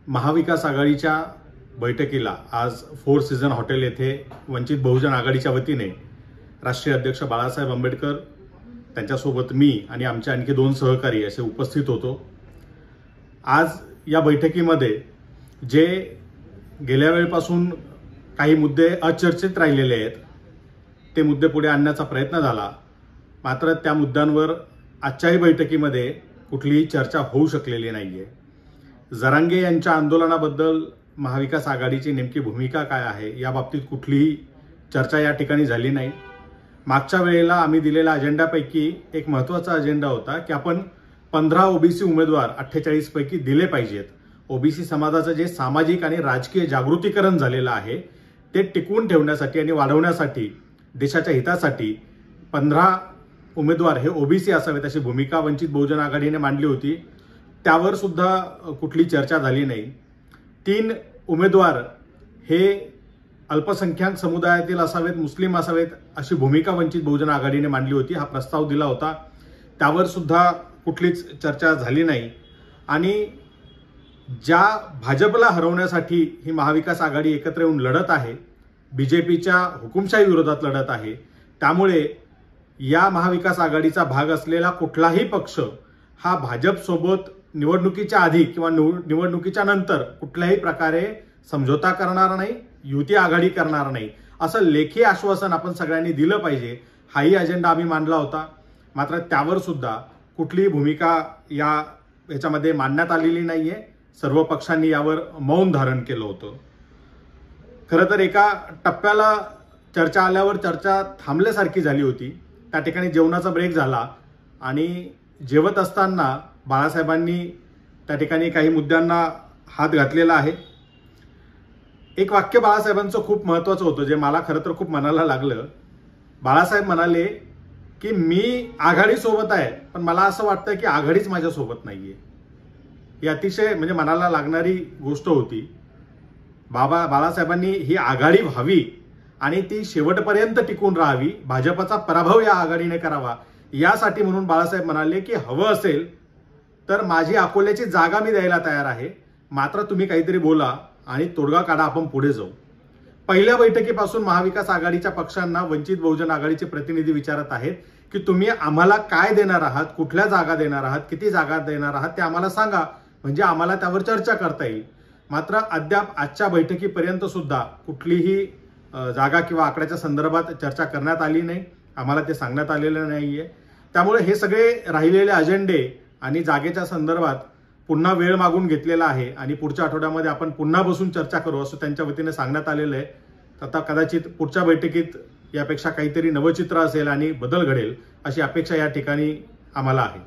महाविकास आघाडीच्या बैठकीला आज फोर सीझन हॉटेल येथे वंचित बहुजन आघाडीच्या वतीने राष्ट्रीय अध्यक्ष बाळासाहेब आंबेडकर त्यांच्यासोबत मी आणि आमचे आणखी 2 सहकारी असे उपस्थित होतो। आज या बैठकीमध्ये जे गेल्या वेळेपासून काही मुद्दे अचर्चित राहिलेले आहेत ते मुद्दे पुढे आणण्याचा प्रयत्न झाला, मात्र त्या मुद्द्यांवर आजच्याही बैठकीमध्ये कुठलीही चर्चा होऊ शकलेली नाहीये। जरांगे यांच्या आंदोलनाबद्दल महाविकास आघाडीची नेमकी भूमिका काय आहे याबाबतीत कुठलीही चर्चा या ठिकाणी झाली नाही। मागच्या वेळेला आम्ही दिलेल्या अजेंडापैकी एक महत्त्वाचा अजेंडा होता की आपण 15 ओबीसी उमेदवार 48 पैकी दिले पाहिजेत। ओबीसी समाजाचं जे सामाजिक आणि राजकीय जागृतीकरण झालेलं आहे ते टिकवून ठेवण्यासाठी आणि वाढवण्यासाठी देशाच्या हितासाठी 15 उमेदवार हे ओबीसी असावेत अशी भूमिका वंचित बहुजन आघाडीने मांडली होती। त्यावर सुद्धा कुठली चर्चा झाली नाही। 3 उमेदवार हे अल्पसंख्याक समुदायातील असावेत, मुस्लिम असावेत अशी भूमिका वंचित बहुजन आघाडीने मांडली होती। हा प्रस्ताव दिला होता, त्यावर सुद्धा कुठलीच चर्चा झाली नाही। आणि ज्या भाजपला हरवण्यासाठी ही महाविकास आघाडी एकत्र येऊन लढत आहे, बीजेपीच्या हुकुमशाही विरोधात लढत आहे, त्यामुळे या महाविकास आघाडीचा भाग असलेला कुठलाही पक्ष हा भाजपसोबत निवडणुकीच्या आधी किंवा निवडणुकीच्या नंतर कुठल्याही प्रकारे समझोता करणार नाही, युती आघाडी करणार नाही असं लेखी आश्वासन आपण सगळ्यांनी दिलं पाहिजे। हाही अजेंडा आम्ही मांडला होता, मात्र त्यावर सुद्धा कुठलीही भूमिका याच्यामध्ये मांडण्यात आलेली नाहीये। सर्व पक्षांनी यावर मौन धारण केलं होतं। खरं तर एका टप्प्याला चर्चा आल्यावर चर्चा थांबल्यासारखी झाली होती। त्या ठिकाणी जेवणाचा ब्रेक झाला आणि जेवत असताना बाळासाहेबांनी त्या ठिकाणी काही मुद्द्यांना हात घातलेला आहे। एक वाक्य बाळासाहेबांचं खूप महत्त्वाचं होतं जे मला खरं तर खूप मनाला लागलं। बाळासाहेब म्हणाले की मी आघाडीसोबत आहे, पण मला असं वाटतं की आघाडीच माझ्यासोबत नाहीये। ही अतिशय म्हणजे मनाला लागणारी गोष्ट होती। बाळासाहेबांनी ही आघाडी व्हावी आणि ती शेवटपर्यंत टिकून राहावी, भाजपचा पराभव या आघाडीने करावा यासाठी म्हणून बाळासाहेब म्हणाले की हवं असेल तर माझी अकोल्याची जागा मी द्यायला तयार आहे, मात्र तुम्ही काहीतरी बोला आणि तोडगा काढा, आपण पुढे जाऊ। पहिल्या बैठकीपासून महाविकास आघाडीच्या पक्षांना वंचित बहुजन आघाडीचे प्रतिनिधी विचारत आहेत की तुम्ही आम्हाला काय देणार आहात, कुठल्या जागा देणार आहात, किती जागा देणार आहात ते आम्हाला सांगा, म्हणजे आम्हाला त्यावर चर्चा करता येईल। मात्र अद्याप आजच्या बैठकीपर्यंत सुद्धा कुठलीही जागा किंवा आकड्याच्या संदर्भात चर्चा करण्यात आली नाही, आम्हाला ते सांगण्यात आलेलं नाहीये। त्यामुळे हे सगळे राहिलेले अजेंडे आणि जागेच्या संदर्भात पुन्हा वेळ मागून घेतलेला आहे आणि पुढच्या आठवड्यामध्ये आपण पुन्हा बसून चर्चा करू असं त्यांच्या वतीने सांगण्यात आलेलं आहे। आता कदाचित पुढच्या बैठकीत यापेक्षा काहीतरी नवचित्र असेल आणि बदल घडेल अशी अपेक्षा या ठिकाणी आम्हाला आहे।